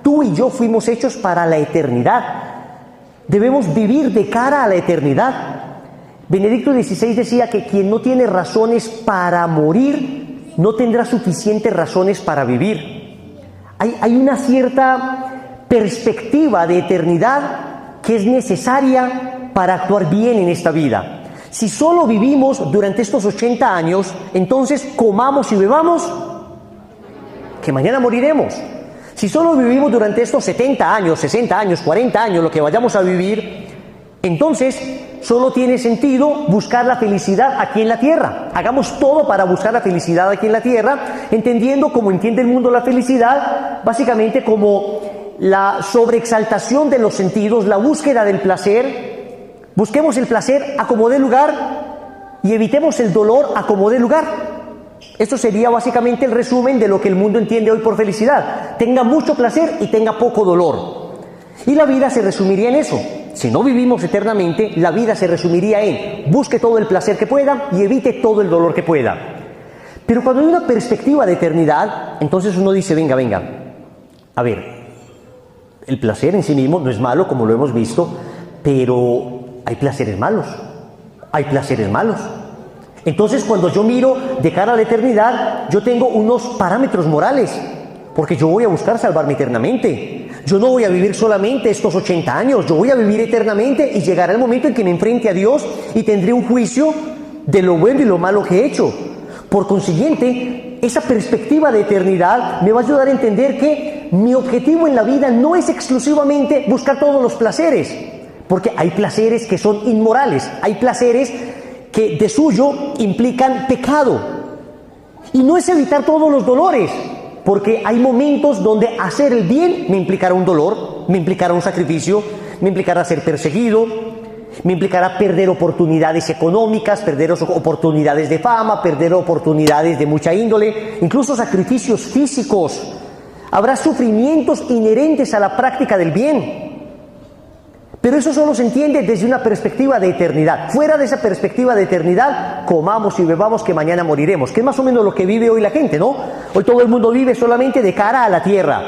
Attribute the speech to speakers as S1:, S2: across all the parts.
S1: Tú y yo fuimos hechos para la eternidad. Debemos vivir de cara a la eternidad. Benedicto XVI decía que quien no tiene razones para morir, no tendrá suficientes razones para vivir. Hay una cierta perspectiva de eternidad que es necesaria para actuar bien en esta vida. Si solo vivimos durante estos 80 años, entonces comamos y bebamos, que mañana moriremos. Si solo vivimos durante estos 70 años, 60 años, 40 años, lo que vayamos a vivir, entonces solo tiene sentido buscar la felicidad aquí en la tierra. Hagamos todo para buscar la felicidad aquí en la tierra, entendiendo como entiende el mundo la felicidad, básicamente como la sobreexaltación de los sentidos, la búsqueda del placer. Busquemos el placer a como dé lugar y evitemos el dolor a como dé lugar. Esto sería básicamente el resumen de lo que el mundo entiende hoy por felicidad. Tenga mucho placer y tenga poco dolor. Y la vida se resumiría en eso. Si no vivimos eternamente, la vida se resumiría en busque todo el placer que pueda y evite todo el dolor que pueda. Pero cuando hay una perspectiva de eternidad, entonces uno dice, venga, a ver, el placer en sí mismo no es malo, como lo hemos visto, pero hay placeres malos. Entonces, cuando yo miro de cara a la eternidad, yo tengo unos parámetros morales, porque yo voy a buscar salvarme eternamente. Yo no voy a vivir solamente estos 80 años, yo voy a vivir eternamente y llegará el momento en que me enfrente a Dios y tendré un juicio de lo bueno y lo malo que he hecho. Por consiguiente, esa perspectiva de eternidad me va a ayudar a entender que mi objetivo en la vida no es exclusivamente buscar todos los placeres, porque hay placeres que son inmorales, hay placeres que de suyo implican pecado. Y no es evitar todos los dolores, porque hay momentos donde hacer el bien me implicará un dolor, me implicará un sacrificio, me implicará ser perseguido, me implicará perder oportunidades económicas, perder oportunidades de fama, perder oportunidades de mucha índole, incluso sacrificios físicos. Habrá sufrimientos inherentes a la práctica del bien. Pero eso solo se entiende desde una perspectiva de eternidad. Fuera de esa perspectiva de eternidad, comamos y bebamos que mañana moriremos, que es más o menos lo que vive hoy la gente, ¿no? Hoy todo el mundo vive solamente de cara a la tierra.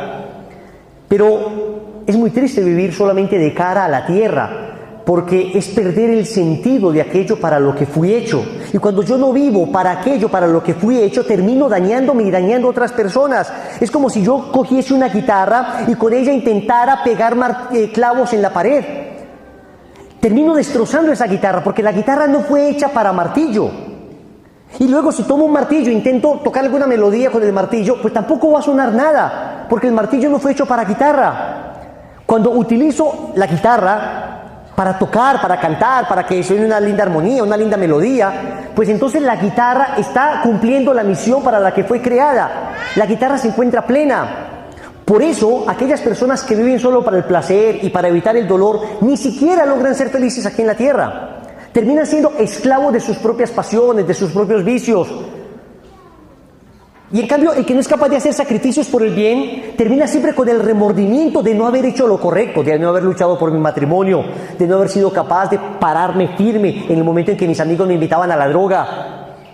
S1: Pero es muy triste vivir solamente de cara a la tierra, porque es perder el sentido de aquello para lo que fui hecho. Y cuando yo no vivo para aquello para lo que fui hecho, termino dañándome y dañando a otras personas. Es como si yo cogiese una guitarra y con ella intentara pegar clavos en la pared. Termino destrozando esa guitarra, porque la guitarra no fue hecha para martillo. Y luego si tomo un martillo e intento tocar alguna melodía con el martillo, pues tampoco va a sonar nada, porque el martillo no fue hecho para guitarra. Cuando utilizo la guitarra para tocar, para cantar, para que suene una linda armonía, una linda melodía, pues entonces la guitarra está cumpliendo la misión para la que fue creada. La guitarra se encuentra plena. Por eso, aquellas personas que viven solo para el placer y para evitar el dolor, ni siquiera logran ser felices aquí en la tierra. Terminan siendo esclavos de sus propias pasiones, de sus propios vicios. Y en cambio, el que no es capaz de hacer sacrificios por el bien, termina siempre con el remordimiento de no haber hecho lo correcto, de no haber luchado por mi matrimonio, de no haber sido capaz de pararme firme en el momento en que mis amigos me invitaban a la droga,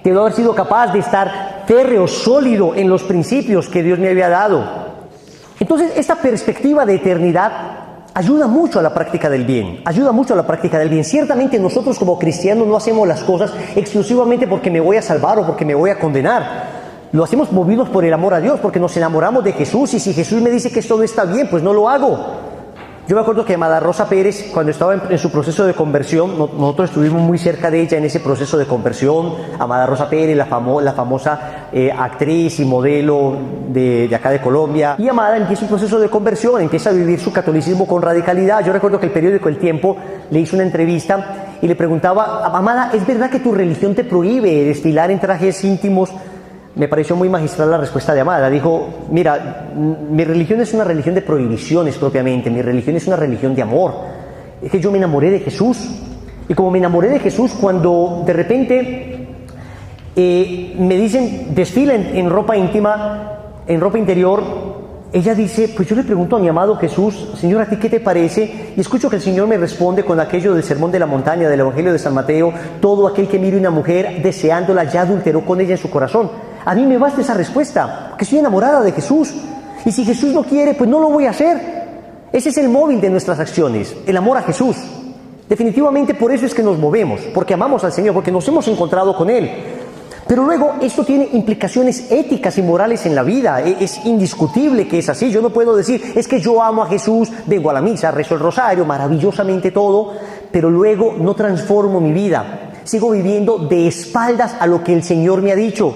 S1: de no haber sido capaz de estar férreo, sólido en los principios que Dios me había dado. Entonces, esta perspectiva de eternidad ayuda mucho a la práctica del bien, Ciertamente nosotros como cristianos no hacemos las cosas exclusivamente porque me voy a salvar o porque me voy a condenar. Lo hacemos movidos por el amor a Dios, porque nos enamoramos de Jesús, y si Jesús me dice que esto no está bien, pues no lo hago. Yo me acuerdo que Amada Rosa Pérez, cuando estaba en su proceso de conversión, nosotros estuvimos muy cerca de ella en ese proceso de conversión. Amada Rosa Pérez, la famosa actriz y modelo de acá de Colombia. Y Amada empieza un proceso de conversión, empieza a vivir su catolicismo con radicalidad. Yo recuerdo que el periódico El Tiempo le hizo una entrevista y le preguntaba: Amada, ¿es verdad que tu religión te prohíbe desfilar en trajes íntimos? Me pareció muy magistral la respuesta de Amada. Dijo: mira, mi religión es una religión de prohibiciones propiamente, mi religión es una religión de amor. Es que yo me enamoré de Jesús, y como me enamoré de Jesús, cuando de repente me dicen desfila en ropa íntima, en ropa interior, ella dice: pues yo le pregunto a mi amado Jesús, Señor, ¿a ti qué te parece? Y escucho que el Señor me responde con aquello del Sermón de la Montaña, del Evangelio de San Mateo: todo aquel que mire una mujer deseándola ya adulteró con ella en su corazón. A mí me basta esa respuesta, porque estoy enamorada de Jesús. Y si Jesús no quiere, pues no lo voy a hacer. Ese es el móvil de nuestras acciones, el amor a Jesús. Definitivamente por eso es que nos movemos, porque amamos al Señor, porque nos hemos encontrado con Él. Pero luego esto tiene implicaciones éticas y morales en la vida. Es indiscutible que es así. Yo no puedo decir, es que yo amo a Jesús, vengo a la misa, rezo el rosario, maravillosamente todo, pero luego no transformo mi vida. Sigo viviendo de espaldas a lo que el Señor me ha dicho.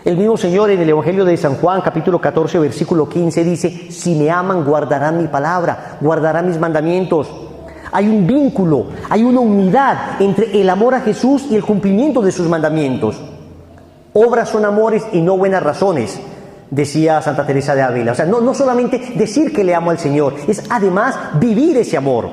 S1: El mismo Señor en el Evangelio de San Juan, capítulo 14, versículo 15, dice, si me aman, guardarán mi palabra, guardarán mis mandamientos. Hay un vínculo, hay una unidad entre el amor a Jesús y el cumplimiento de sus mandamientos. Obras son amores y no buenas razones, decía Santa Teresa de Ávila. O sea, no solamente decir que le amo al Señor, es además vivir ese amor.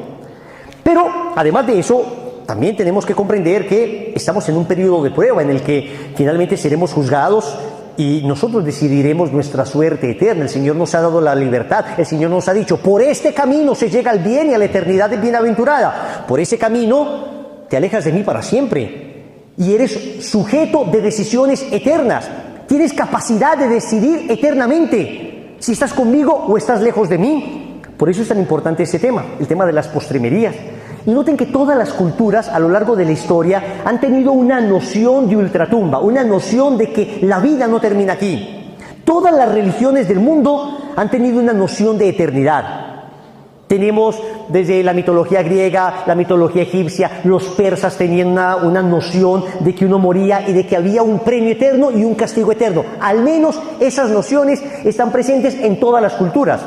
S1: Pero, además de eso, también tenemos que comprender que estamos en un periodo de prueba en el que finalmente seremos juzgados y nosotros decidiremos nuestra suerte eterna. El Señor nos ha dado la libertad, el Señor nos ha dicho, por este camino se llega al bien y a la eternidad bienaventurada. Por ese camino te alejas de mí para siempre. Y eres sujeto de decisiones eternas. Tienes capacidad de decidir eternamente si estás conmigo o estás lejos de mí. Por eso es tan importante este tema, el tema de las postrimerías. Y noten que todas las culturas a lo largo de la historia han tenido una noción de ultratumba, una noción de que la vida no termina aquí. Todas las religiones del mundo han tenido una noción de eternidad. Tenemos desde la mitología griega, la mitología egipcia, los persas tenían una noción de que uno moría y de que había un premio eterno y un castigo eterno. Al menos esas nociones están presentes en todas las culturas.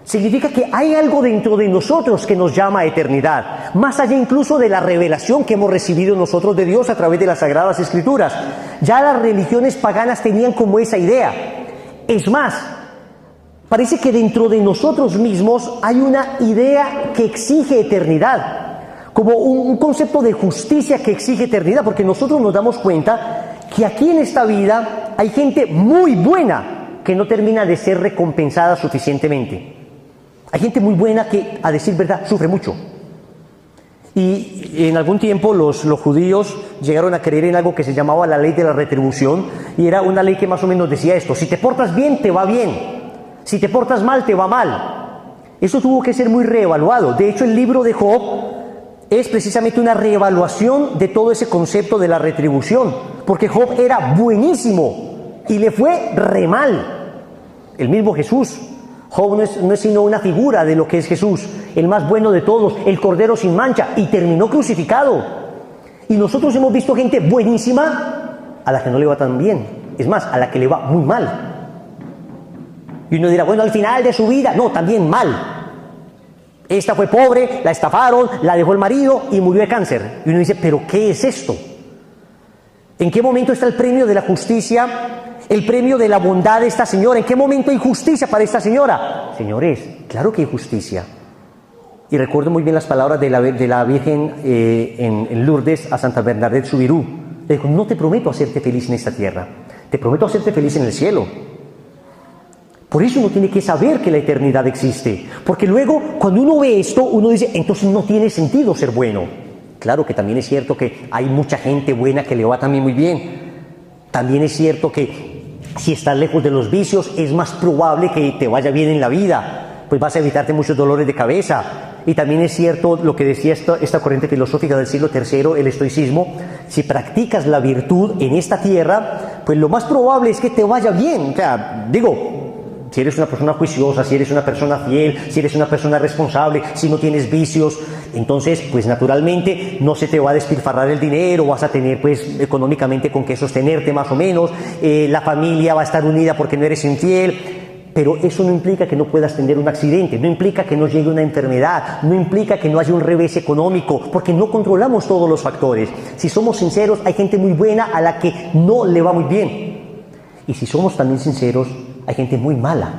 S1: Significa que hay algo dentro de nosotros que nos llama a eternidad, más allá incluso de la revelación que hemos recibido nosotros de Dios a través de las Sagradas Escrituras. Ya las religiones paganas tenían como esa idea. Es más, parece que dentro de nosotros mismos hay una idea que exige eternidad, como un concepto de justicia que exige eternidad, porque nosotros nos damos cuenta que aquí en esta vida hay gente muy buena que no termina de ser recompensada suficientemente. Hay gente muy buena que, a decir verdad, sufre mucho. Y en algún tiempo los judíos llegaron a creer en algo que se llamaba la ley de la retribución, y era una ley que más o menos decía esto: si te portas bien, te va bien; si te portas mal, te va mal. Eso tuvo que ser muy reevaluado. De hecho, el libro de Job es precisamente una reevaluación de todo ese concepto de la retribución, porque Job era buenísimo y le fue re mal. El mismo Jesús. Job no es sino una figura de lo que es Jesús, el más bueno de todos, el Cordero sin mancha, y terminó crucificado. Y nosotros hemos visto gente buenísima a la que no le va tan bien, es más, a la que le va muy mal. Y uno dirá, bueno, al final de su vida, no, también mal. Esta fue pobre, la estafaron, la dejó el marido y murió de cáncer. Y uno dice, ¿pero qué es esto? ¿En qué momento está el premio de la justicia? El premio de la bondad de esta señora. ¿En qué momento hay justicia para esta señora? Señores, claro que hay justicia. Y recuerdo muy bien las palabras de la Virgen en Lourdes a Santa Bernadette Soubirous. Le dijo, no te prometo hacerte feliz en esta tierra, te prometo hacerte feliz en el cielo. Por eso uno tiene que saber que la eternidad existe. Porque luego, cuando uno ve esto, uno dice, entonces no tiene sentido ser bueno. Claro que también es cierto que hay mucha gente buena que le va también muy bien. También es cierto que si estás lejos de los vicios, es más probable que te vaya bien en la vida, pues vas a evitarte muchos dolores de cabeza. Y también es cierto lo que decía esta corriente filosófica del siglo III, el estoicismo: si practicas la virtud en esta tierra, pues lo más probable es que te vaya bien. O sea, digo, si eres una persona juiciosa, si eres una persona fiel, si eres una persona responsable, si no tienes vicios, entonces pues naturalmente no se te va a despilfarrar el dinero, vas a tener pues económicamente con qué sostenerte más o menos, la familia va a estar unida porque no eres infiel. Pero eso no implica que no puedas tener un accidente, no implica que no llegue una enfermedad, no implica que no haya un revés económico, porque no controlamos todos los factores. Si somos sinceros, hay gente muy buena a la que no le va muy bien. Y si somos también sinceros, hay gente muy mala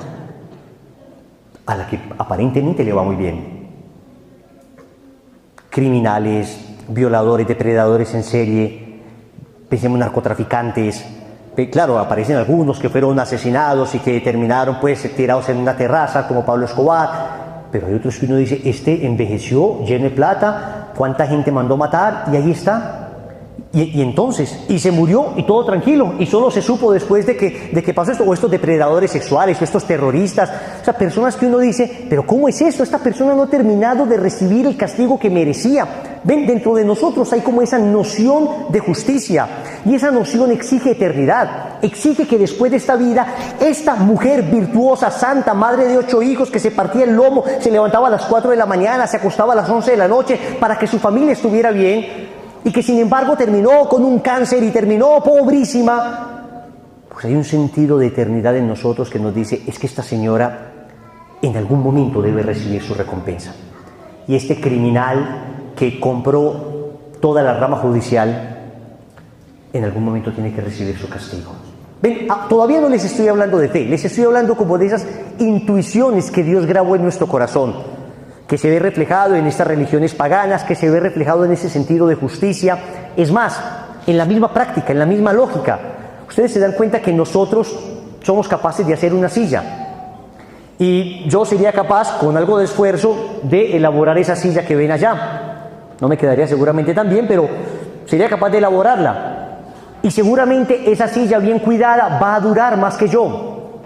S1: a la que aparentemente le va muy bien. Criminales, violadores, depredadores en serie, pensemos en narcotraficantes. Claro, aparecen algunos que fueron asesinados y que terminaron pues tirados en una terraza, como Pablo Escobar, pero hay otros que uno dice, este envejeció, lleno de plata, cuánta gente mandó matar y ahí está. Y entonces, y se murió y todo tranquilo, y solo se supo después de que pasó esto, o estos depredadores sexuales, o estos terroristas, o sea, personas que uno dice, pero ¿cómo es esto? Esta persona no ha terminado de recibir el castigo que merecía. Ven, dentro de nosotros hay como esa noción de justicia, y esa noción exige eternidad, exige que después de esta vida, esta mujer virtuosa, santa, madre de 8 hijos, que se partía el lomo, se levantaba a las 4 de la mañana, se acostaba a las 11 de la noche, para que su familia estuviera bien, y que sin embargo terminó con un cáncer y terminó pobrísima, pues hay un sentido de eternidad en nosotros que nos dice, es que esta señora en algún momento debe recibir su recompensa. Y este criminal que compró toda la rama judicial, en algún momento tiene que recibir su castigo. Ven, todavía no les estoy hablando de fe, les estoy hablando como de esas intuiciones que Dios grabó en nuestro corazón, que se ve reflejado en estas religiones paganas, que se ve reflejado en ese sentido de justicia. Es más, en la misma práctica, en la misma lógica, ustedes se dan cuenta que nosotros somos capaces de hacer una silla, y yo sería capaz, con algo de esfuerzo, de elaborar esa silla que ven allá. No me quedaría seguramente tan bien, pero sería capaz de elaborarla, y seguramente esa silla bien cuidada va a durar más que yo.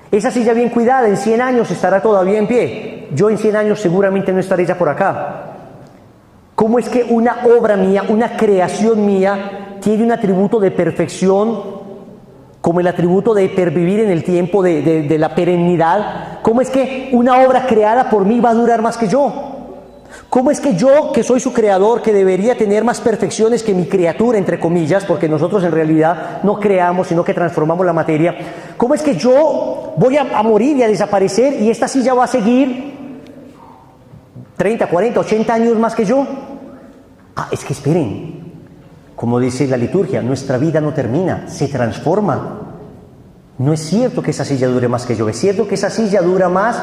S1: Esa silla bien cuidada en 100 años estará todavía en pie. Yo en 100 años seguramente no estaré ya por acá. ¿Cómo es que una obra mía, una creación mía, tiene un atributo de perfección, como el atributo de pervivir en el tiempo, de la perennidad? ¿Cómo es que una obra creada por mí va a durar más que yo? ¿Cómo es que yo, que soy su creador, que debería tener más perfecciones que mi criatura, entre comillas, porque nosotros en realidad no creamos, sino que transformamos la materia, cómo es que yo voy a morir y a desaparecer, y esta silla va a seguir 30, 40, 80 años más que yo? Es que esperen, como dice la liturgia, nuestra vida no termina, se transforma. No es cierto que esa silla dure más que yo, es cierto que esa silla dura más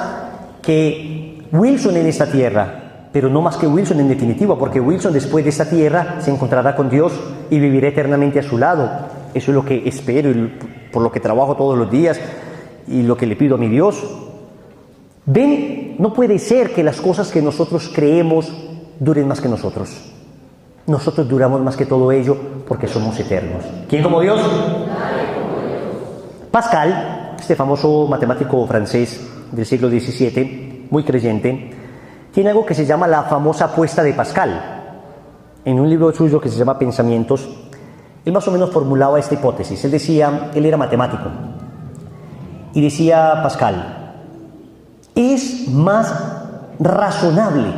S1: que Wilson en esta tierra, pero no más que Wilson en definitiva, porque Wilson después de esta tierra se encontrará con Dios y vivirá eternamente a su lado. Eso es lo que espero y por lo que trabajo todos los días y lo que le pido a mi Dios. Ven, no puede ser que las cosas que nosotros creemos duren más que nosotros. Nosotros duramos más que todo ello porque somos eternos. ¿Quién como Dios? Pascal, este famoso matemático francés del siglo XVII, muy creyente, tiene algo que se llama la famosa apuesta de Pascal. En un libro suyo que se llama Pensamientos, él más o menos formulaba esta hipótesis. Él decía, él era matemático, y decía Pascal, es más razonable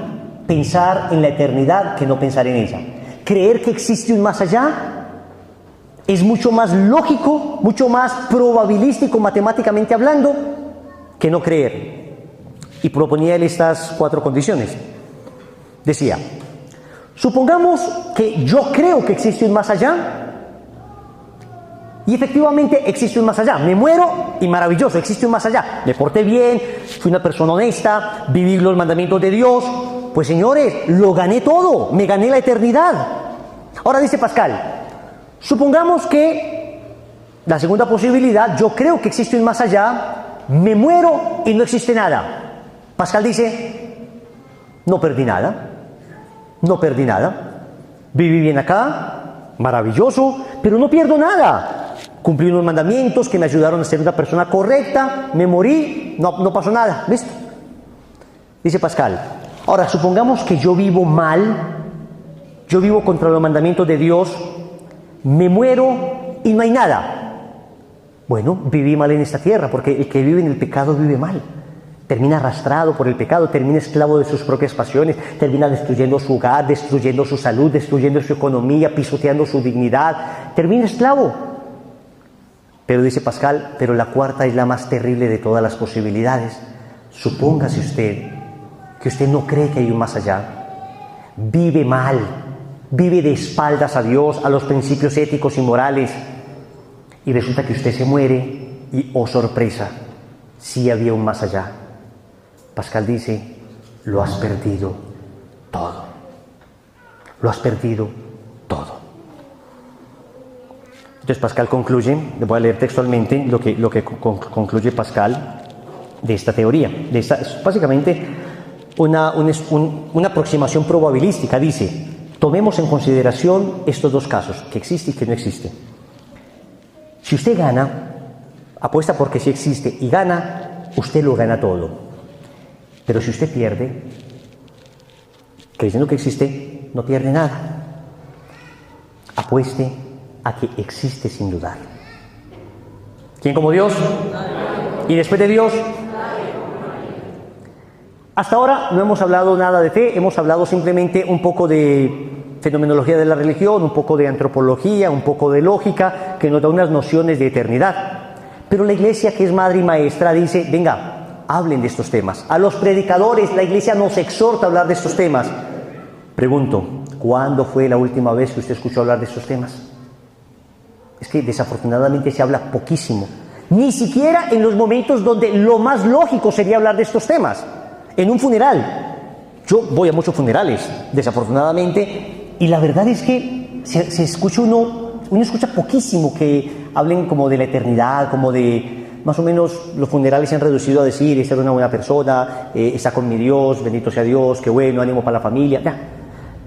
S1: pensar en la eternidad que no pensar en ella. Creer que existe un más allá es mucho más lógico, mucho más probabilístico matemáticamente hablando, que no creer. Y proponía él estas 4 condiciones. Decía, supongamos que yo creo que existe un más allá, y efectivamente existe un más allá. Me muero y maravilloso, existe un más allá. Me porté bien, fui una persona honesta, viví los mandamientos de Dios. Pues señores, lo gané todo, me gané la eternidad. Ahora dice Pascal, supongamos que la segunda posibilidad, yo creo que existe un más allá, me muero y no existe nada. Pascal dice, no perdí nada, no perdí nada. Viví bien acá, maravilloso, pero no pierdo nada. Cumplí unos mandamientos que me ayudaron a ser una persona correcta, me morí, no pasó nada. ¿Listo? Dice Pascal, ahora supongamos que yo vivo mal, yo vivo contra los mandamientos de Dios, me muero y no hay nada. Bueno, viví mal en esta tierra, porque el que vive en el pecado vive mal. Termina arrastrado por el pecado, termina esclavo de sus propias pasiones, termina destruyendo su hogar, destruyendo su salud, destruyendo su economía, pisoteando su dignidad, termina esclavo. Pero dice Pascal, pero la cuarta es la más terrible de todas las posibilidades. Supóngase usted que usted no cree que hay un más allá, vive mal, vive de espaldas a Dios, a los principios éticos y morales, y resulta que usted se muere y, oh sorpresa, sí había un más allá. Pascal dice, lo has perdido todo. Lo has perdido todo. Entonces Pascal concluye, le voy a leer textualmente lo que concluye Pascal de esta teoría. Es básicamente una aproximación probabilística. Dice, tomemos en consideración estos dos casos, que existe y que no existe. Si usted gana, apuesta porque sí existe y gana, usted lo gana todo. Pero si usted pierde, creyendo que existe, no pierde nada. Apueste a que existe sin dudar. ¿Quién como Dios? ¿Y después de Dios? Hasta ahora no hemos hablado nada de fe, hemos hablado simplemente un poco de fenomenología de la religión, un poco de antropología, un poco de lógica, que nos da unas nociones de eternidad. Pero la Iglesia, que es madre y maestra, dice, venga, hablen de estos temas. A los predicadores, la Iglesia nos exhorta a hablar de estos temas. Pregunto, ¿cuándo fue la última vez que usted escuchó hablar de estos temas? Es que desafortunadamente se habla poquísimo. Ni siquiera en los momentos donde lo más lógico sería hablar de estos temas. En un funeral. Yo voy a muchos funerales, desafortunadamente, y la verdad es que se escucha uno escucha poquísimo que hablen como de la eternidad, como de, más o menos, los funerales se han reducido a decir, esta es una buena persona, está con mi Dios, bendito sea Dios, qué bueno, ánimo para la familia, ya.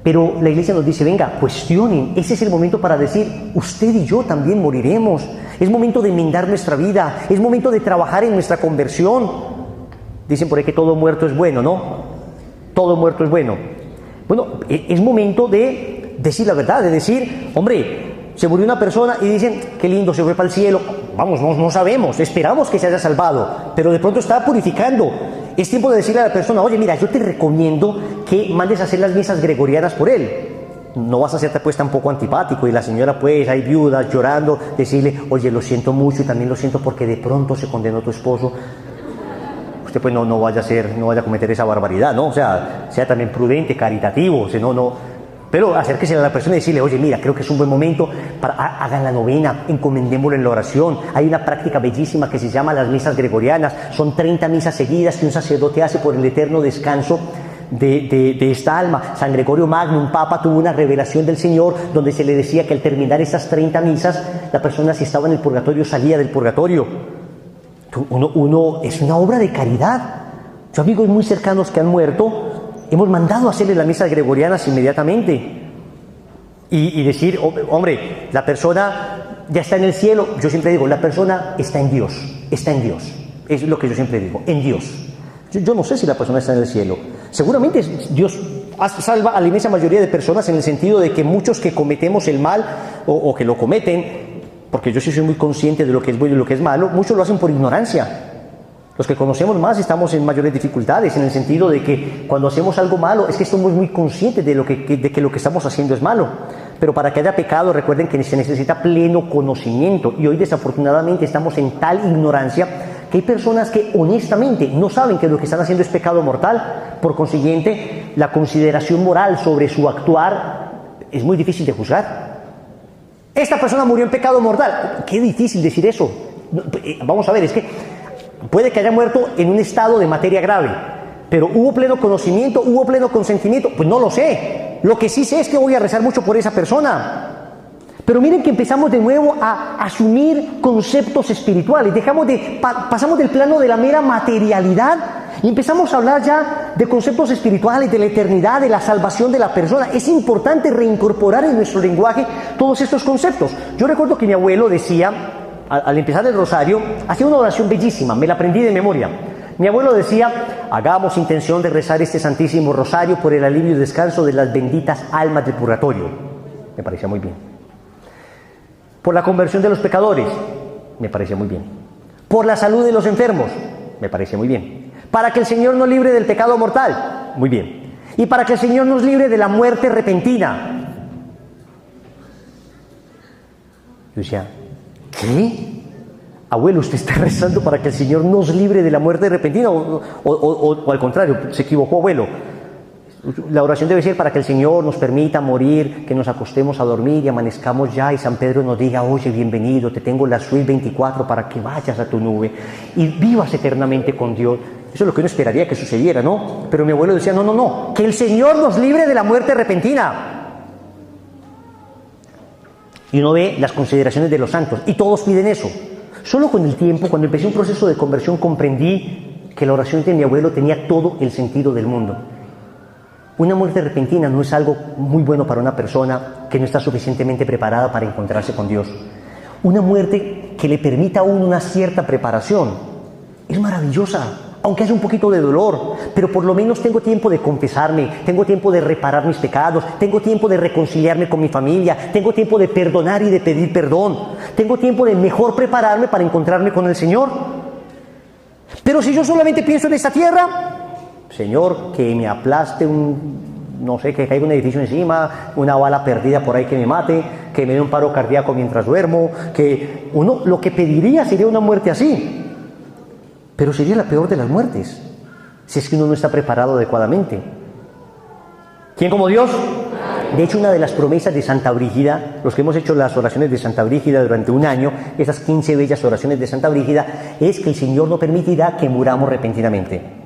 S1: Pero la Iglesia nos dice, venga, cuestionen, ese es el momento para decir, usted y yo también moriremos, es momento de enmendar nuestra vida, es momento de trabajar en nuestra conversión. Dicen por ahí que todo muerto es bueno, ¿no? Todo muerto es bueno. Bueno, es momento de decir la verdad, de decir, hombre, se murió una persona y dicen, qué lindo, se fue para el cielo. Vamos, no sabemos, esperamos que se haya salvado, pero de pronto está purificando. Es tiempo de decirle a la persona, oye, mira, yo te recomiendo que mandes a hacer las misas gregorianas por él. No vas a hacerte pues tampoco antipático, y la señora pues, hay viudas llorando, decirle, oye, lo siento mucho y también lo siento porque de pronto se condenó tu esposo. Usted pues no vaya a cometer esa barbaridad, ¿no? O sea también prudente, caritativo, pero acérquese a la persona y decirle, oye, mira, creo que es un buen momento hagan la novena, encomendémoslo en la oración. Hay una práctica bellísima que se llama las misas gregorianas, son 30 misas seguidas que un sacerdote hace por el eterno descanso de esta alma. San Gregorio Magno, un papa, tuvo una revelación del Señor donde se le decía que al terminar esas 30 misas, la persona, si estaba en el purgatorio, salía del purgatorio. Es una obra de caridad. Yo, amigos muy cercanos que han muerto, hemos mandado a hacerle las misas gregorianas inmediatamente y decir, hombre, la persona ya está en el cielo. Yo siempre digo, la persona está en Dios, es lo que yo siempre digo, en Dios. Yo no sé si la persona está en el cielo. Seguramente Dios salva a la inmensa mayoría de personas, en el sentido de que muchos que cometemos el mal o que lo cometen, porque yo sí soy muy consciente de lo que es bueno y lo que es malo, muchos lo hacen por ignorancia. Los que conocemos más estamos en mayores dificultades, en el sentido de que cuando hacemos algo malo es que estamos muy conscientes de que lo que estamos haciendo es malo. Pero para que haya pecado, recuerden que se necesita pleno conocimiento, y hoy desafortunadamente estamos en tal ignorancia que hay personas que honestamente no saben que lo que están haciendo es pecado mortal. Por consiguiente, la consideración moral sobre su actuar es muy difícil de juzgar. Esta persona murió en pecado mortal. Qué difícil decir eso. Vamos a ver, es que puede que haya muerto en un estado de materia grave, pero ¿hubo pleno conocimiento? ¿Hubo pleno consentimiento? Pues no lo sé. Lo que sí sé es que voy a rezar mucho por esa persona. Pero miren que empezamos de nuevo a asumir conceptos espirituales. Pasamos del plano de la mera materialidad y empezamos a hablar ya de conceptos espirituales, de la eternidad, de la salvación de la persona. Es importante reincorporar en nuestro lenguaje todos estos conceptos. Yo recuerdo que mi abuelo decía, al empezar el rosario, hacía una oración bellísima, me la aprendí de memoria. Mi abuelo decía, hagamos intención de rezar este Santísimo Rosario por el alivio y descanso de las benditas almas del purgatorio. Me parecía muy bien. Por la conversión de los pecadores, me parecía muy bien. Por la salud de los enfermos, me parecía muy bien. Para que el Señor nos libre del pecado mortal, muy bien. Y para que el Señor nos libre de la muerte repentina. Yo decía, ¿qué? Abuelo, ¿usted está rezando para que el Señor nos libre de la muerte repentina? O al contrario, se equivocó, abuelo. La oración debe ser para que el Señor nos permita morir, que nos acostemos a dormir y amanezcamos ya, y San Pedro nos diga, oye, bienvenido, te tengo la suite 24 para que vayas a tu nube y vivas eternamente con Dios. Eso es lo que uno esperaría que sucediera, ¿no? Pero mi abuelo decía, no, que el Señor nos libre de la muerte repentina. Y uno ve las consideraciones de los santos, y todos piden eso. Solo con el tiempo, cuando empecé un proceso de conversión, comprendí que la oración de mi abuelo tenía todo el sentido del mundo. Una muerte repentina no es algo muy bueno para una persona que no está suficientemente preparada para encontrarse con Dios. Una muerte que le permita a uno una cierta preparación es maravillosa, aunque hace un poquito de dolor, pero por lo menos tengo tiempo de confesarme, tengo tiempo de reparar mis pecados, tengo tiempo de reconciliarme con mi familia, tengo tiempo de perdonar y de pedir perdón, tengo tiempo de mejor prepararme para encontrarme con el Señor. Pero si yo solamente pienso en esta tierra, Señor, que me aplaste que caiga un edificio encima, una bala perdida por ahí que me mate, que me dé un paro cardíaco mientras duermo, que uno lo que pediría sería una muerte así. Pero sería la peor de las muertes, si es que uno no está preparado adecuadamente. ¿Quién como Dios? De hecho, una de las promesas de Santa Brígida, los que hemos hecho las oraciones de Santa Brígida durante un año, esas 15 bellas oraciones de Santa Brígida, es que el Señor no permitirá que muramos repentinamente.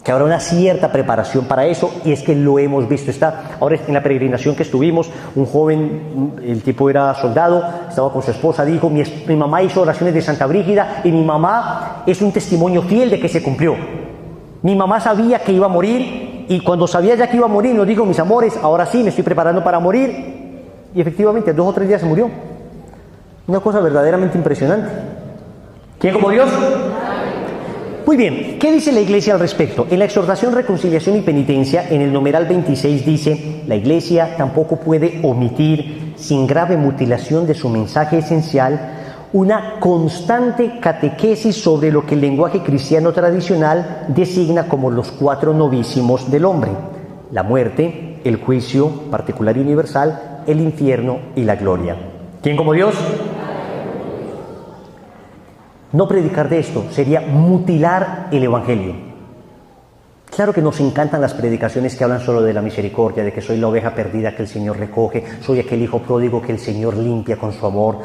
S1: Que habrá una cierta preparación para eso, y es que lo hemos visto. Ahora en la peregrinación que estuvimos, un joven, el tipo era soldado, estaba con su esposa, dijo, mi mamá hizo oraciones de Santa Brígida y mi mamá es un testimonio fiel de que se cumplió. Mi mamá sabía que iba a morir, y cuando sabía ya que iba a morir, nos dijo, mis amores, ahora sí me estoy preparando para morir, y efectivamente 2 o 3 días se murió. Una cosa verdaderamente impresionante. ¿Quién como Dios? Muy bien, ¿qué dice la Iglesia al respecto? En la exhortación, reconciliación y penitencia, en el numeral 26 dice, la Iglesia tampoco puede omitir, sin grave mutilación de su mensaje esencial, una constante catequesis sobre lo que el lenguaje cristiano tradicional designa como los 4 novísimos del hombre: la muerte, el juicio particular y universal, el infierno y la gloria. ¿Quién como Dios? No predicar de esto sería mutilar el Evangelio. Claro que nos encantan las predicaciones que hablan solo de la misericordia, de que soy la oveja perdida que el Señor recoge, soy aquel hijo pródigo que el Señor limpia con su amor,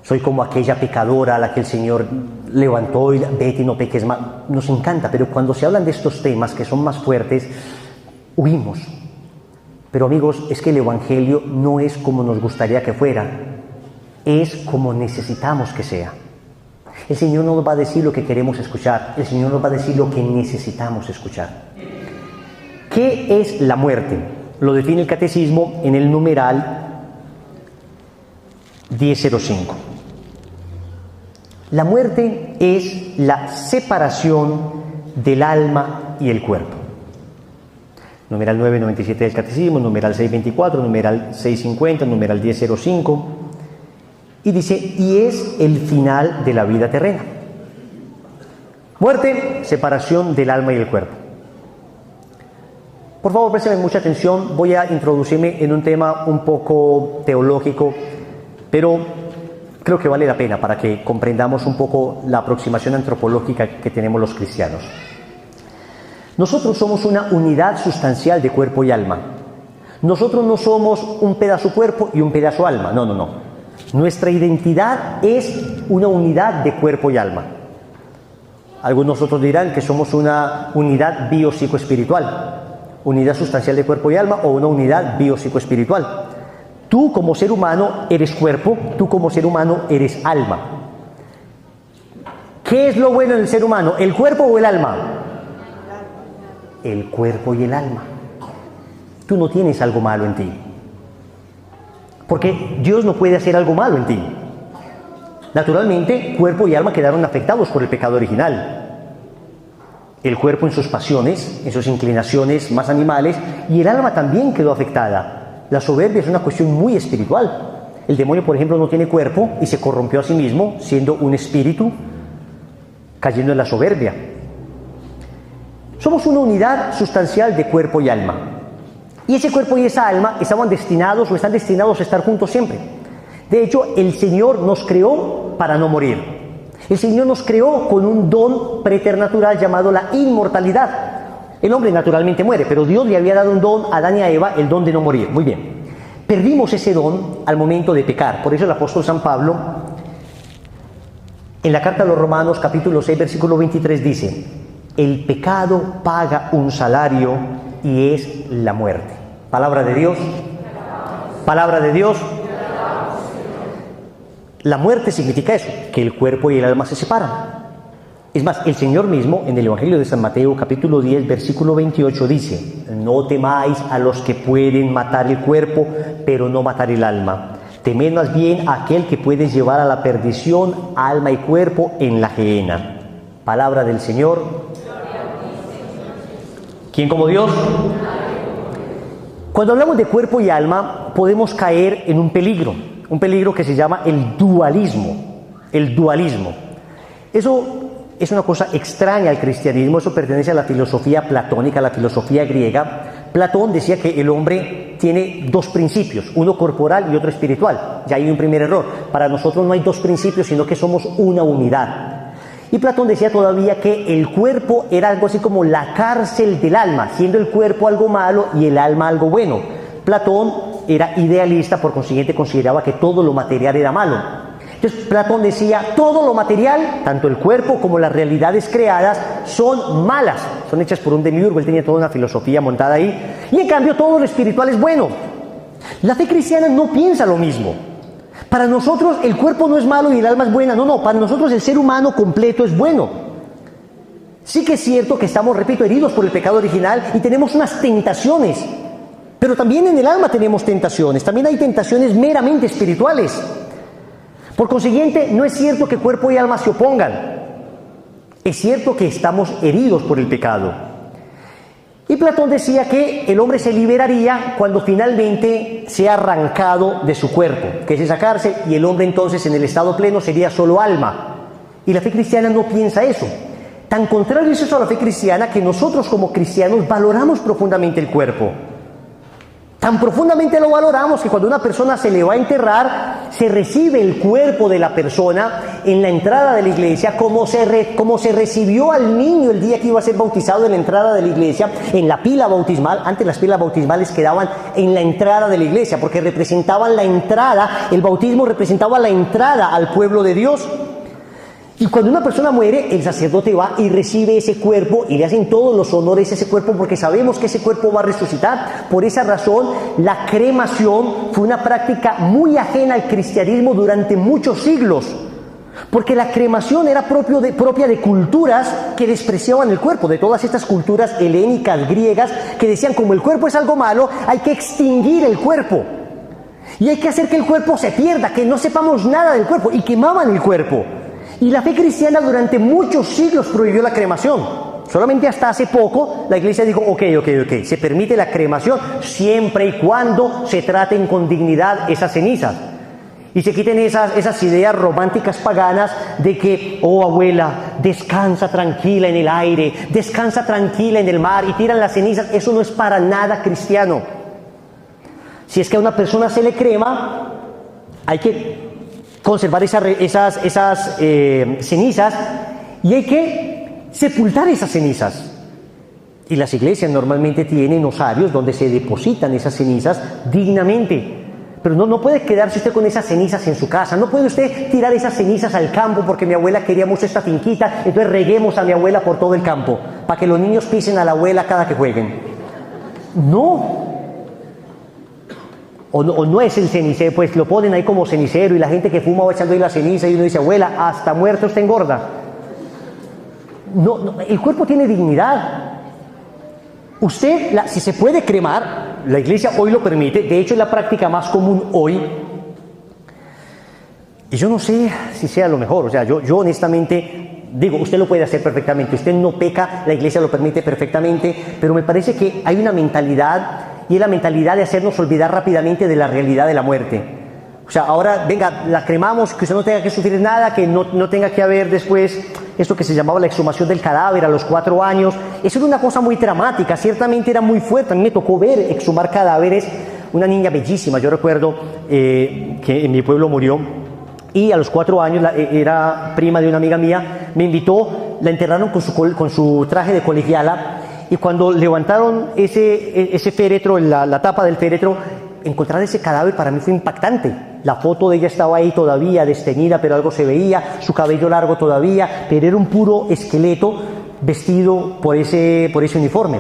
S1: soy como aquella pecadora a la que el Señor levantó y vete y no peques más. Nos encanta, pero cuando se hablan de estos temas que son más fuertes, huimos. Pero amigos, es que el Evangelio no es como nos gustaría que fuera, es como necesitamos que sea. El Señor no nos va a decir lo que queremos escuchar, el Señor nos va a decir lo que necesitamos escuchar. ¿Qué es la muerte? Lo define el Catecismo en el numeral 1005. La muerte es la separación del alma y el cuerpo. Numeral 997 del Catecismo, numeral 624, numeral 650, numeral 1005. Y dice, y es el final de la vida terrena. Muerte, separación del alma y el cuerpo. Por favor, presten mucha atención, voy a introducirme en un tema un poco teológico, pero creo que vale la pena para que comprendamos un poco la aproximación antropológica que tenemos los cristianos. Nosotros somos una unidad sustancial de cuerpo y alma. Nosotros no somos un pedazo cuerpo y un pedazo alma, no. Nuestra identidad es una unidad de cuerpo y alma. Algunos otros dirán que somos una unidad biopsicoespiritual, unidad sustancial de cuerpo y alma, o una unidad biopsicoespiritual. Tú como ser humano eres cuerpo, tú como ser humano eres alma. ¿Qué es lo bueno en el ser humano, el cuerpo o el alma? El cuerpo y el alma. Tú no tienes algo malo en ti. Porque Dios no puede hacer algo malo en ti. Naturalmente, cuerpo y alma quedaron afectados por el pecado original. El cuerpo en sus pasiones, en sus inclinaciones más animales, y el alma también quedó afectada. La soberbia es una cuestión muy espiritual. El demonio, por ejemplo, no tiene cuerpo y se corrompió a sí mismo, siendo un espíritu, cayendo en la soberbia. Somos una unidad sustancial de cuerpo y alma. Y ese cuerpo y esa alma están destinados a estar juntos siempre. De hecho, el Señor nos creó para no morir. El Señor nos creó con un don preternatural llamado la inmortalidad. El hombre naturalmente muere, pero Dios le había dado un don a Adán y a Eva, el don de no morir. Muy bien. Perdimos ese don al momento de pecar. Por eso el apóstol San Pablo, en la carta a los Romanos, capítulo 6, versículo 23, dice: el pecado paga un salario y es la muerte. Palabra de Dios. Palabra de Dios. La muerte significa eso, que el cuerpo y el alma se separan. Es más, el Señor mismo en el Evangelio de San Mateo, capítulo 10, versículo 28, dice: no temáis a los que pueden matar el cuerpo, pero no matar el alma. Temed más bien a aquel que puede llevar a la perdición alma y cuerpo en la gehenna. Palabra del Señor. ¿Quién como Dios? Cuando hablamos de cuerpo y alma, podemos caer en un peligro que se llama el dualismo. El dualismo. Eso es una cosa extraña al cristianismo, eso pertenece a la filosofía platónica, a la filosofía griega. Platón decía que el hombre tiene dos principios, uno corporal y otro espiritual. Ya hay un primer error. Para nosotros no hay dos principios, sino que somos una unidad. Y Platón decía todavía que el cuerpo era algo así como la cárcel del alma, siendo el cuerpo algo malo y el alma algo bueno. Platón era idealista, por consiguiente consideraba que todo lo material era malo. Entonces Platón decía, todo lo material, tanto el cuerpo como las realidades creadas, son malas, son hechas por un demiurgo, él tenía toda una filosofía montada ahí, y en cambio todo lo espiritual es bueno. La fe cristiana no piensa lo mismo. Para nosotros el cuerpo no es malo y el alma es buena, no, para nosotros el ser humano completo es bueno. Sí que es cierto que estamos, repito, heridos por el pecado original y tenemos unas tentaciones, pero también en el alma tenemos tentaciones, también hay tentaciones meramente espirituales. Por consiguiente, no es cierto que cuerpo y alma se opongan. Es cierto que estamos heridos por el pecado. Y Platón decía que el hombre se liberaría cuando finalmente sea arrancado de su cuerpo, que es esa cárcel, y el hombre entonces en el estado pleno sería solo alma. Y la fe cristiana no piensa eso. Tan contrario es eso a la fe cristiana que nosotros como cristianos valoramos profundamente el cuerpo. Tan profundamente lo valoramos que cuando una persona se le va a enterrar, se recibe el cuerpo de la persona en la entrada de la iglesia, como se recibió al niño el día que iba a ser bautizado en la entrada de la iglesia, en la pila bautismal. Antes las pilas bautismales quedaban en la entrada de la iglesia, porque representaban la entrada, el bautismo representaba la entrada al pueblo de Dios. Y cuando una persona muere, el sacerdote va y recibe ese cuerpo y le hacen todos los honores a ese cuerpo porque sabemos que ese cuerpo va a resucitar. Por esa razón, la cremación fue una práctica muy ajena al cristianismo durante muchos siglos. Porque la cremación era propia de culturas que despreciaban el cuerpo, de todas estas culturas helénicas, griegas, que decían como el cuerpo es algo malo, hay que extinguir el cuerpo. Y hay que hacer que el cuerpo se pierda, que no sepamos nada del cuerpo, y quemaban el cuerpo. Y la fe cristiana durante muchos siglos prohibió la cremación. Solamente hasta hace poco la iglesia dijo, ok, se permite la cremación siempre y cuando se traten con dignidad esas cenizas. Y se quiten esas ideas románticas paganas de que, oh abuela, descansa tranquila en el aire, descansa tranquila en el mar y tiran las cenizas. Eso no es para nada cristiano. Si es que a una persona se le crema, hay que conservar esas cenizas y hay que sepultar esas cenizas. Y las iglesias normalmente tienen osarios donde se depositan esas cenizas dignamente. Pero no puede quedarse usted con esas cenizas en su casa, no puede usted tirar esas cenizas al campo porque mi abuela quería mucho esta finquita, entonces reguemos a mi abuela por todo el campo, para que los niños pisen a la abuela cada que jueguen. No. O no es el cenicero, pues lo ponen ahí como cenicero y la gente que fuma va echando ahí la ceniza y uno dice, abuela, hasta muerto usted engorda. No, el cuerpo tiene dignidad. Usted, si se puede cremar, la iglesia hoy lo permite, de hecho es la práctica más común hoy. Y yo no sé si sea lo mejor, o sea, yo honestamente digo, usted lo puede hacer perfectamente, usted no peca, la iglesia lo permite perfectamente, pero me parece que hay una mentalidad, y es la mentalidad de hacernos olvidar rápidamente de la realidad de la muerte. O sea, ahora, venga, la cremamos, que usted no tenga que sufrir nada, que no tenga que haber después esto que se llamaba la exhumación del cadáver a los 4 años. Eso era una cosa muy dramática, ciertamente era muy fuerte. A mí me tocó ver exhumar cadáveres. Una niña bellísima, yo recuerdo que en mi pueblo murió, y a los 4 años, era prima de una amiga mía, me invitó, la enterraron con su traje de colegiala. Y cuando levantaron ese féretro, la tapa del féretro, encontrar ese cadáver para mí fue impactante. La foto de ella estaba ahí todavía, desteñida, pero algo se veía, su cabello largo todavía, pero era un puro esqueleto vestido por ese uniforme.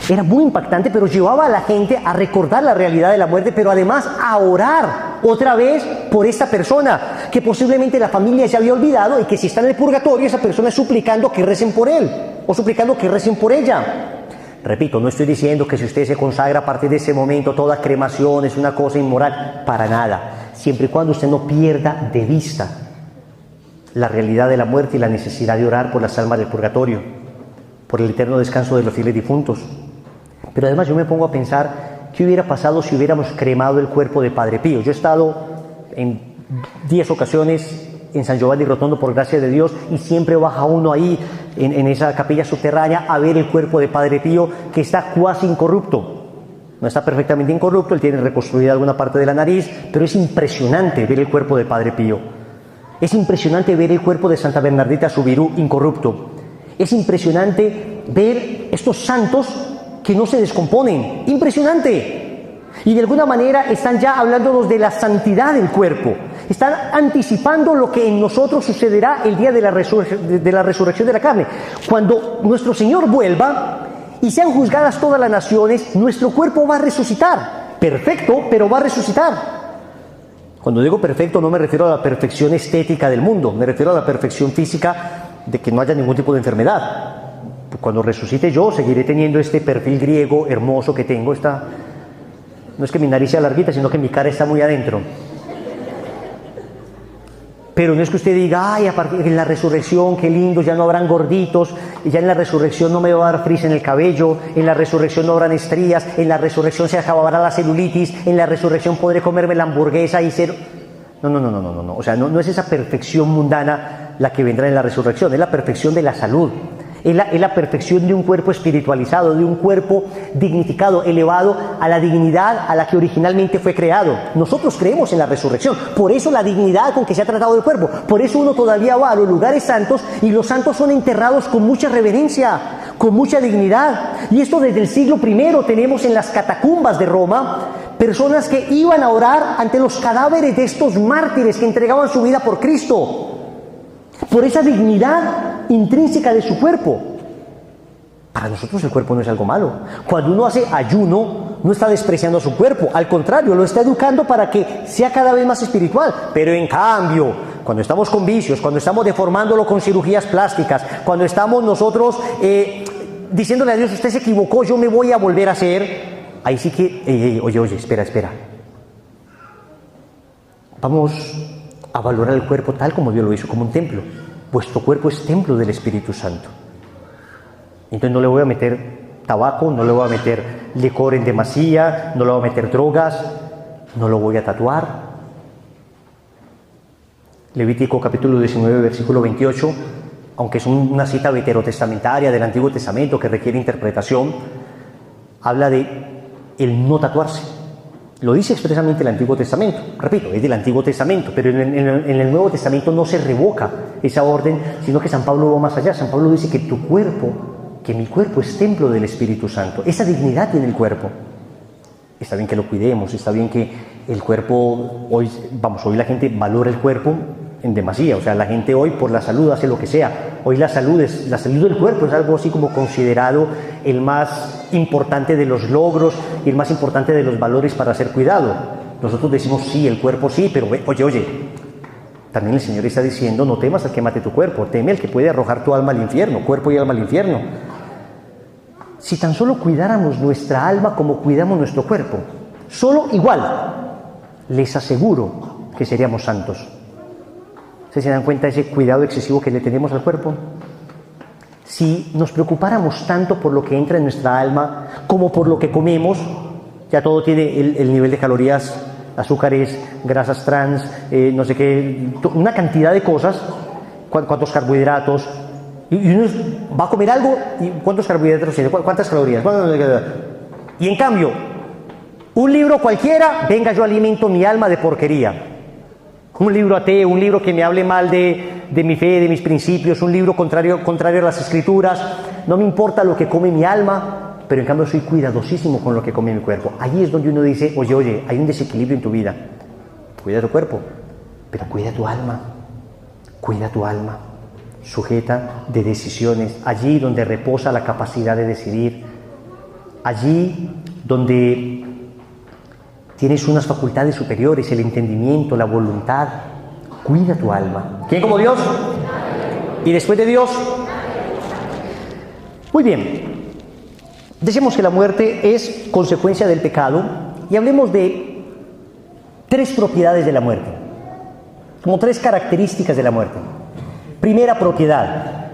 S1: Era muy impactante, pero llevaba a la gente a recordar la realidad de la muerte, pero además a orar otra vez por esta persona, que posiblemente la familia ya había olvidado y que si está en el purgatorio, esa persona es suplicando que recen por él, o suplicando que recen por ella. Repito, no estoy diciendo que si usted se consagra a partir de ese momento toda cremación es una cosa inmoral, para nada, siempre y cuando usted no pierda de vista la realidad de la muerte y la necesidad de orar por las almas del purgatorio, por el eterno descanso de los fieles difuntos. Pero además yo me pongo a pensar, ¿qué hubiera pasado si hubiéramos cremado el cuerpo de Padre Pío? Yo he estado en 10 ocasiones en San Giovanni Rotondo, por gracia de Dios, y siempre baja uno ahí en esa capilla subterránea a ver el cuerpo de Padre Pío, que está cuasi incorrupto. No está perfectamente incorrupto, él tiene reconstruida alguna parte de la nariz, pero es impresionante ver el cuerpo de Padre Pío. Es impresionante ver el cuerpo de Santa Bernardita Subirú incorrupto. Es impresionante ver estos santos que no se descomponen. ¡Impresionante! Y de alguna manera están ya hablándonos de la santidad del cuerpo. Están anticipando lo que en nosotros sucederá el día de la resurrección de la carne. Cuando nuestro Señor vuelva y sean juzgadas todas las naciones, nuestro cuerpo va a resucitar. Perfecto, pero va a resucitar. Cuando digo perfecto no me refiero a la perfección estética del mundo, me refiero a la perfección física de que no haya ningún tipo de enfermedad. Cuando resucite yo seguiré teniendo este perfil griego hermoso que tengo. No es que mi nariz sea larguita, sino que mi cara está muy adentro. Pero no es que usted diga, ay, a partir de la resurrección, qué lindo, ya no habrán gorditos, y ya en la resurrección no me va a dar frizz en el cabello, en la resurrección no habrán estrías, en la resurrección se acabará la celulitis, en la resurrección podré comerme la hamburguesa y ser... No. O sea, no es esa perfección mundana la que vendrá en la resurrección, es la perfección de la salud. Es la perfección de un cuerpo espiritualizado, de un cuerpo dignificado, elevado a la dignidad a la que originalmente fue creado. Nosotros creemos en la resurrección, por eso la dignidad con que se ha tratado el cuerpo, por eso uno todavía va a los lugares santos y los santos son enterrados con mucha reverencia, con mucha dignidad. Y esto desde el siglo I tenemos en las catacumbas de Roma personas que iban a orar ante los cadáveres de estos mártires que entregaban su vida por Cristo, por esa dignidad intrínseca de su cuerpo. Para nosotros el cuerpo no es algo malo. Cuando uno hace ayuno, no está despreciando a su cuerpo, al contrario, lo está educando para que sea cada vez más espiritual. Pero en cambio, cuando estamos con vicios, cuando estamos deformándolo con cirugías plásticas, cuando estamos nosotros diciéndole a Dios, usted se equivocó, yo me voy a volver a hacer, ahí sí que, oye, espera. Vamos a valorar el cuerpo tal como Dios lo hizo, como un templo. Vuestro cuerpo es templo del Espíritu Santo. Entonces no le voy a meter tabaco, no le voy a meter licor en demasía, no le voy a meter drogas, no lo voy a tatuar. Levítico capítulo 19, versículo 28, aunque es una cita veterotestamentaria del Antiguo Testamento que requiere interpretación, habla de el no tatuarse. Lo dice expresamente el Antiguo Testamento. Repito, es del Antiguo Testamento, pero en el Nuevo Testamento no se revoca esa orden, sino que San Pablo va más allá. San Pablo dice que mi cuerpo es templo del Espíritu Santo. Esa dignidad tiene el cuerpo. Está bien que lo cuidemos, está bien que el cuerpo, hoy la gente valora el cuerpo en demasía. O sea, la gente hoy por la salud hace lo que sea. Hoy la salud del cuerpo es algo así como considerado el más importante de los logros y el más importante de los valores para ser cuidado. Nosotros decimos sí, el cuerpo sí, pero oye, también el Señor está diciendo, no temas al que mate tu cuerpo, teme al que puede arrojar tu alma al infierno, cuerpo y alma al infierno. Si tan solo cuidáramos nuestra alma como cuidamos nuestro cuerpo, solo igual, les aseguro que seríamos santos. ¿Ustedes se dan cuenta de ese cuidado excesivo que le tenemos al cuerpo? Si nos preocupáramos tanto por lo que entra en nuestra alma como por lo que comemos, ya todo tiene el nivel de calorías, azúcares, grasas trans, no sé qué, una cantidad de cosas, cuántos carbohidratos, y uno va a comer algo, y cuántos carbohidratos tiene, cuántas calorías, y en cambio, un libro cualquiera, venga, yo alimento mi alma de porquería. Un libro ateo, un libro que me hable mal de mi fe, de mis principios, un libro contrario a las Escrituras. No me importa lo que come mi alma, pero en cambio soy cuidadosísimo con lo que come mi cuerpo. Ahí es donde uno dice, oye, hay un desequilibrio en tu vida. Cuida tu cuerpo, pero cuida tu alma. Cuida tu alma, sujeta de decisiones. Allí donde reposa la capacidad de decidir. Allí donde tienes unas facultades superiores, el entendimiento, la voluntad. Cuida tu alma. ¿Quién como Dios? ¿Y después de Dios? Muy bien. Decimos que la muerte es consecuencia del pecado y hablemos de 3 propiedades de la muerte, como 3 características de la muerte. Primera propiedad: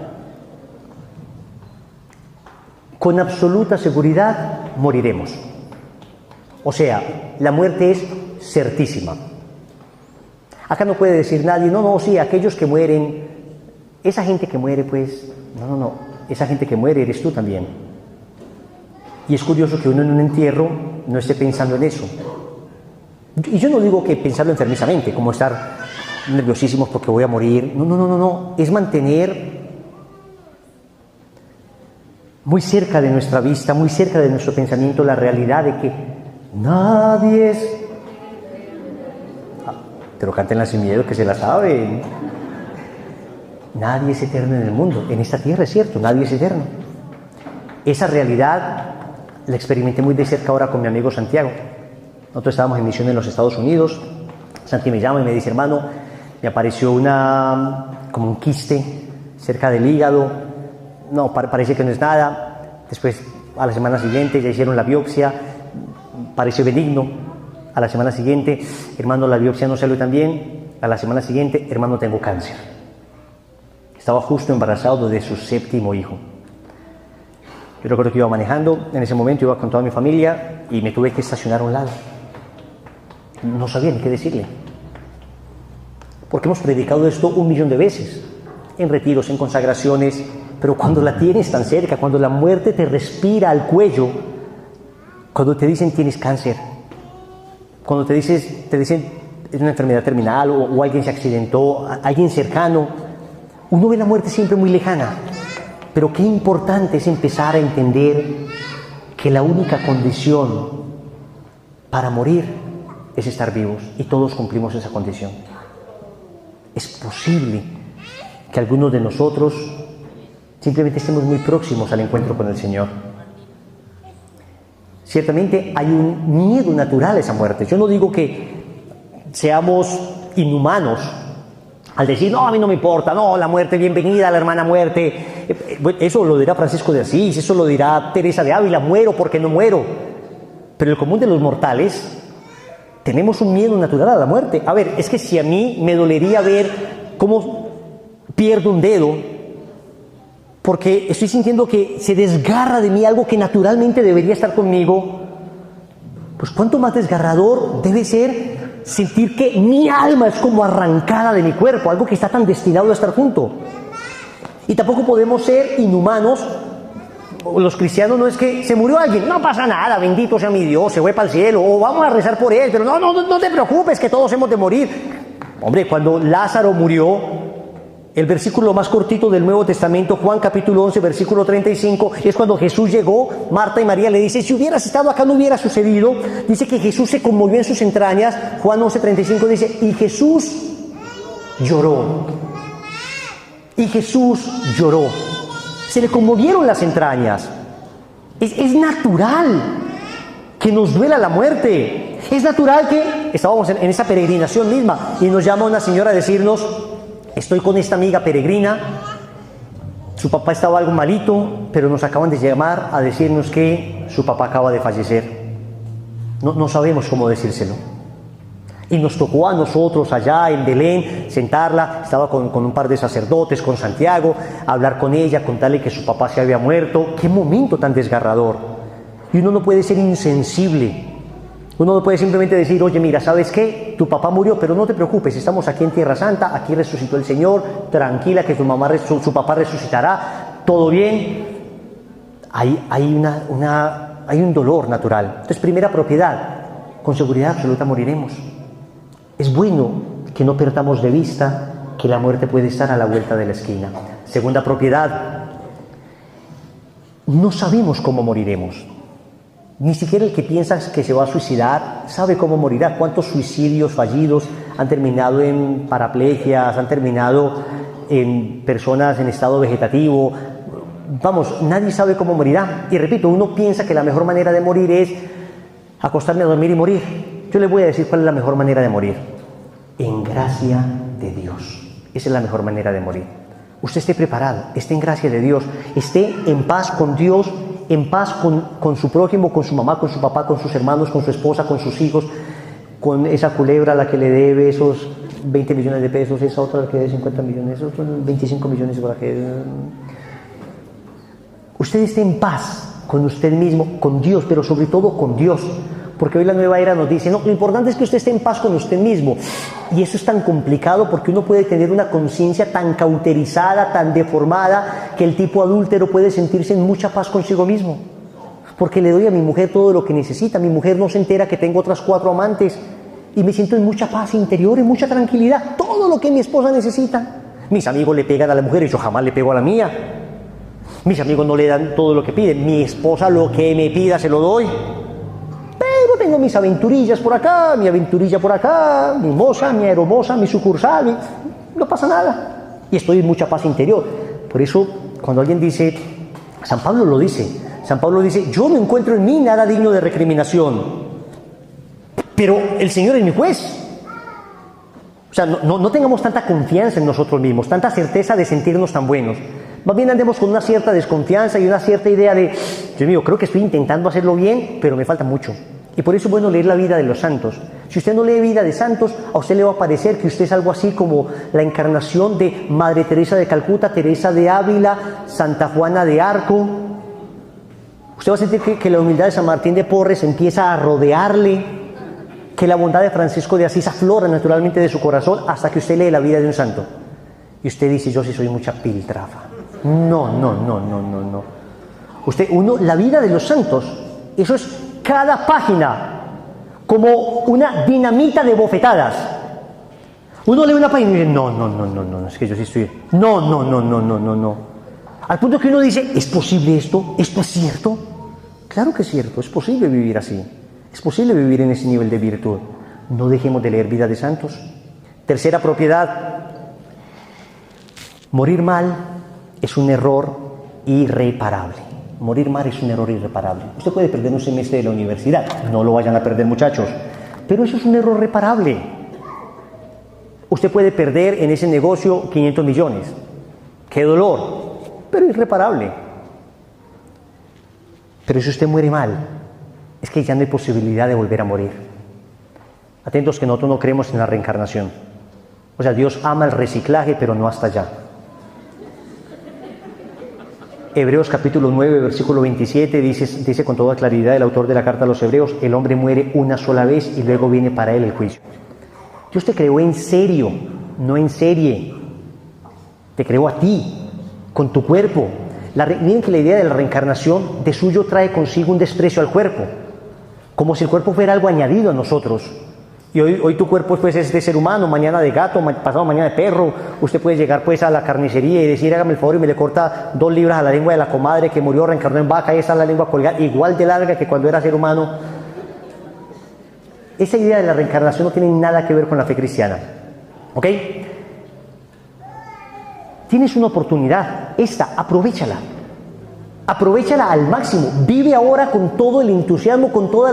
S1: con absoluta seguridad moriremos. O sea, la muerte es certísima. Acá no puede decir nadie, no, sí, aquellos que mueren, esa gente que muere, pues, no, esa gente que muere eres tú también. Y es curioso que uno en un entierro no esté pensando en eso. Y yo no digo que pensarlo enfermizamente, como estar nerviosísimos porque voy a morir. No. Es mantener muy cerca de nuestra vista, muy cerca de nuestro pensamiento, la realidad de que nadie es... Pero cántenla sin miedo, que se la saben. Nadie es eterno en el mundo. En esta tierra es cierto, nadie es eterno. Esa realidad la experimenté muy de cerca ahora con mi amigo Santiago. Nosotros estábamos en misión en los Estados Unidos. Santi me llama y me dice, hermano, me apareció como un quiste cerca del hígado. No, parece que no es nada. Después, a la semana siguiente, ya hicieron la biopsia. Pareció benigno. A la semana siguiente, hermano, la biopsia no salió tan bien. A la semana siguiente, hermano, tengo cáncer. Estaba justo embarazado de su 7º hijo. Yo recuerdo que iba manejando, en ese momento iba con toda mi familia y me tuve que estacionar a un lado. No sabía ni qué decirle. Porque hemos predicado esto 1.000.000 de veces, en retiros, en consagraciones, pero cuando la tienes tan cerca, cuando la muerte te respira al cuello, cuando te dicen tienes cáncer, cuando te dicen es una enfermedad terminal o alguien se accidentó, alguien cercano, uno ve la muerte siempre muy lejana, pero qué importante es empezar a entender que la única condición para morir es estar vivos y todos cumplimos esa condición. Es posible que algunos de nosotros simplemente estemos muy próximos al encuentro con el Señor. Ciertamente hay un miedo natural a esa muerte. Yo no digo que seamos inhumanos al decir, no, a mí no me importa, no, la muerte, bienvenida a la hermana muerte. Eso lo dirá Francisco de Asís, eso lo dirá Teresa de Ávila, muero porque no muero. Pero el común de los mortales tenemos un miedo natural a la muerte. A ver, es que si a mí me dolería ver cómo pierdo un dedo, porque estoy sintiendo que se desgarra de mí algo que naturalmente debería estar conmigo, pues cuánto más desgarrador debe ser sentir que mi alma es como arrancada de mi cuerpo, algo que está tan destinado a estar junto. Y tampoco podemos ser inhumanos. Los cristianos no es que se murió alguien, no pasa nada, bendito sea mi Dios, se fue para el cielo, o vamos a rezar por él, pero no te preocupes, que todos hemos de morir. Hombre, cuando Lázaro murió, el versículo más cortito del Nuevo Testamento, Juan capítulo 11, versículo 35, es cuando Jesús llegó. Marta y María le dicen, si hubieras estado acá no hubiera sucedido. Dice que Jesús se conmovió en sus entrañas. Juan 11, 35 dice, y Jesús lloró. Y Jesús lloró. Se le conmovieron las entrañas. Es natural que nos duela la muerte. Es natural que estábamos en esa peregrinación misma y nos llama una señora a decirnos, estoy con esta amiga peregrina, su papá estaba algo malito, pero nos acaban de llamar a decirnos que su papá acaba de fallecer. No sabemos cómo decírselo. Y nos tocó a nosotros allá en Belén sentarla, estaba con un par de sacerdotes, con Santiago, hablar con ella, contarle que su papá se había muerto. ¡Qué momento tan desgarrador! Y uno no puede ser insensible. Uno no puede simplemente decir, oye, mira, ¿sabes qué? Tu papá murió, pero no te preocupes, estamos aquí en Tierra Santa, aquí resucitó el Señor, tranquila que su papá resucitará, todo bien. Hay un dolor natural. Entonces, primera propiedad, con seguridad absoluta moriremos. Es bueno que no perdamos de vista que la muerte puede estar a la vuelta de la esquina. Segunda propiedad, no sabemos cómo moriremos. Ni siquiera el que piensa que se va a suicidar sabe cómo morirá. ¿Cuántos suicidios fallidos han terminado en paraplegias, han terminado en personas en estado vegetativo? Vamos, nadie sabe cómo morirá. Y repito, uno piensa que la mejor manera de morir es acostarme a dormir y morir. Yo le voy a decir cuál es la mejor manera de morir. En gracia de Dios. Esa es la mejor manera de morir. Usted esté preparado, esté en gracia de Dios, esté en paz con Dios en paz con su prójimo, con su mamá, con su papá, con sus hermanos, con su esposa, con sus hijos, con esa culebra a la que le debe esos 20 millones de pesos, esa otra a la que debe 50 millones, esos 25 millones para que... Usted esté en paz con usted mismo, con Dios, pero sobre todo con Dios. Porque hoy la nueva era nos dice, no, lo importante es que usted esté en paz con usted mismo. Y eso es tan complicado porque uno puede tener una conciencia tan cauterizada, tan deformada, que el tipo adúltero puede sentirse en mucha paz consigo mismo. Porque le doy a mi mujer todo lo que necesita. Mi mujer no se entera que tengo otras 4 amantes. Y me siento en mucha paz interior, en mucha tranquilidad. Todo lo que mi esposa necesita. Mis amigos le pegan a la mujer y yo jamás le pego a la mía. Mis amigos no le dan todo lo que piden. Mi esposa lo que me pida se lo doy. Pero tengo mis aventurillas por acá, mi aventurilla por acá, mi moza, mi aeromoza, mi sucursal. No pasa nada. Y estoy en mucha paz interior. Por eso, cuando alguien dice, San Pablo lo dice, yo no encuentro en mí nada digno de recriminación. Pero el Señor es mi juez. O sea, no tengamos tanta confianza en nosotros mismos, tanta certeza de sentirnos tan buenos. Más bien andemos con una cierta desconfianza y una cierta idea de, Dios mío, creo que estoy intentando hacerlo bien, pero me falta mucho. Y por eso es bueno leer la vida de los santos. Si usted no lee vida de santos, a usted le va a parecer que usted es algo así como la encarnación de Madre Teresa de Calcuta, Teresa de Ávila, Santa Juana de Arco. Usted va a sentir que la humildad de San Martín de Porres empieza a rodearle, que la bondad de Francisco de Asís aflora naturalmente de su corazón hasta que usted lee la vida de un santo. Y usted dice, yo sí soy mucha piltrafa. No. La vida de los santos, eso es cada página como una dinamita de bofetadas. Uno lee una página y dice, no, es que yo sí estoy... No. Al punto que uno dice, ¿es posible esto? ¿Esto es cierto? Claro que es cierto, es posible vivir así. Es posible vivir en ese nivel de virtud. No dejemos de leer vida de santos. Tercera propiedad, morir mal es un error irreparable. Morir mal es un error irreparable. Usted puede perder un semestre de la universidad, no lo vayan a perder, muchachos, pero eso es un error reparable. Usted puede perder en ese negocio 500 millones. ¡Qué dolor! Pero es irreparable. Pero si usted muere mal, es que ya no hay posibilidad de volver a morir. Atentos que nosotros no creemos en la reencarnación. O sea, Dios ama el reciclaje, pero no hasta allá. Hebreos capítulo 9, versículo 27 dice con toda claridad el autor de la carta a los Hebreos, el hombre muere una sola vez y luego viene para él el juicio. Dios te creó en serio, no en serie. Te creó a ti, con tu cuerpo. Miren que la idea de la reencarnación de suyo trae consigo un desprecio al cuerpo, como si el cuerpo fuera algo añadido a nosotros. Y hoy tu cuerpo pues es de ser humano, mañana de gato, pasado mañana de perro. Usted puede llegar pues a la carnicería y decir, hágame el favor y me le corta 2 libras a la lengua de la comadre que murió, reencarnó en vaca, y está la lengua colgada, igual de larga que cuando era ser humano. Esa idea de la reencarnación no tiene nada que ver con la fe cristiana. ¿Ok? Tienes una oportunidad, aprovechala. Aprovechala al máximo, vive ahora con todo el entusiasmo, con toda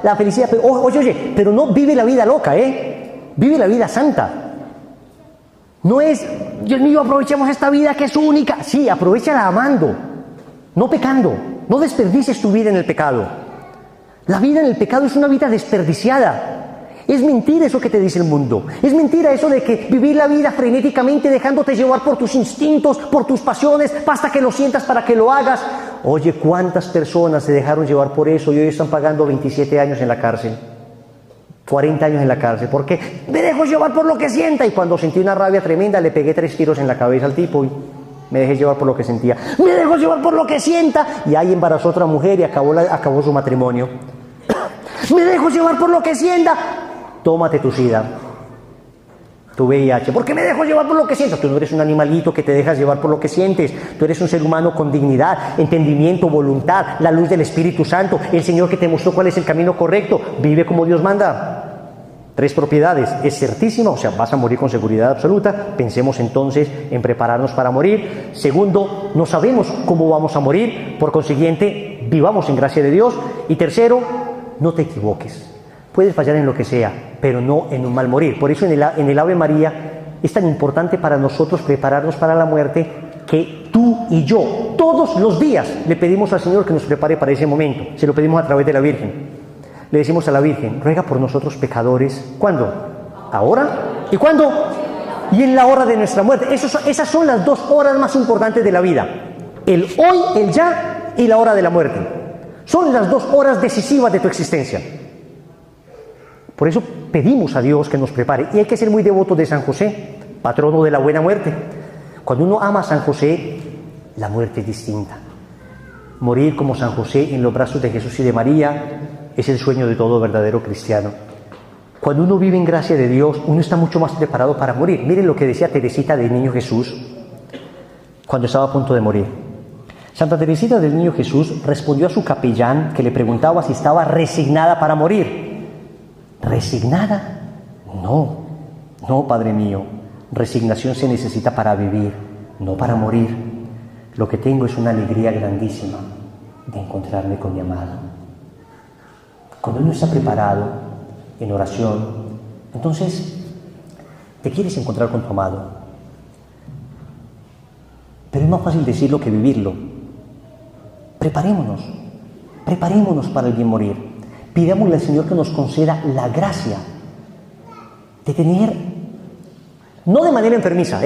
S1: la felicidad, pero, oye, pero no vive la vida loca, vive la vida santa. No es, Dios mío, aprovechemos esta vida que es única. Sí, aprovechala amando, no pecando, no desperdicies tu vida en el pecado. La vida en el pecado es una vida desperdiciada. Es mentira eso que te dice el mundo. Es mentira eso de que vivir la vida frenéticamente dejándote llevar por tus instintos, por tus pasiones, basta que lo sientas para que lo hagas. Oye, ¿cuántas personas se dejaron llevar por eso y hoy están pagando 27 años en la cárcel? 40 años en la cárcel. ¿Por qué? Me dejo llevar por lo que sienta. Y cuando sentí una rabia tremenda le pegué 3 tiros en la cabeza al tipo y me dejé llevar por lo que sentía. Me dejo llevar por lo que sienta. Y ahí embarazó a otra mujer y acabó su matrimonio. Me dejo llevar por lo que sienta. Tómate tu SIDA, tu VIH. ¿Por qué me dejo llevar por lo que siento? Tú no eres un animalito que te dejas llevar por lo que sientes. Tú eres un ser humano con dignidad, entendimiento, voluntad, la luz del Espíritu Santo, el Señor que te mostró cuál es el camino correcto. Vive como Dios manda. 3 propiedades. Es certísima, o sea, vas a morir con seguridad absoluta. Pensemos entonces en prepararnos para morir. Segundo, no sabemos cómo vamos a morir. Por consiguiente, vivamos en gracia de Dios. Y tercero, no te equivoques. Puedes fallar en lo que sea, pero no en un mal morir. Por eso en el Ave María es tan importante para nosotros prepararnos para la muerte, que tú y yo, todos todos los días le pedimos al Señor que nos prepare para ese momento. Se lo pedimos a través de la Virgen. Le decimos a la Virgen, ruega por nosotros pecadores. ¿Cuándo? ¿Ahora? ¿Y cuándo? Y en la hora de nuestra muerte. Esas son las 2 horas más importantes de la vida. El hoy, el ya y la hora de la muerte. Son las 2 horas decisivas de tu existencia. Por eso pedimos a Dios que nos prepare. Y hay que ser muy devotos de San José, patrono de la buena muerte. Cuando uno ama a San José, la muerte es distinta. Morir como San José en los brazos de Jesús y de María es el sueño de todo verdadero cristiano. Cuando uno vive en gracia de Dios, uno está mucho más preparado para morir. Miren lo que decía Teresita del Niño Jesús cuando estaba a punto de morir. Santa Teresita del Niño Jesús respondió a su capellán que le preguntaba si estaba resignada para morir. ¿Resignada? No, no, Padre mío. Resignación se necesita para vivir, no para morir. Lo que tengo es una alegría grandísima de encontrarme con mi amado. Cuando uno está preparado en oración, entonces te quieres encontrar con tu amado. Pero es más fácil decirlo que vivirlo. Preparémonos para el bien morir. Pidámosle al Señor que nos conceda la gracia de tener, no de manera enfermiza,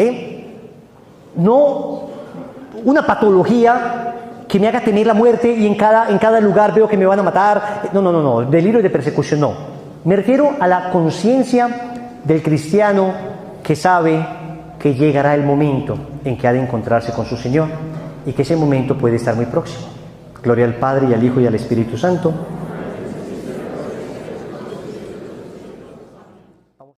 S1: no una patología que me haga temer la muerte y en cada lugar veo que me van a matar. No, delirio de persecución no. Me refiero a la conciencia del cristiano que sabe que llegará el momento en que ha de encontrarse con su Señor y que ese momento puede estar muy próximo. Gloria al Padre y al Hijo y al Espíritu Santo.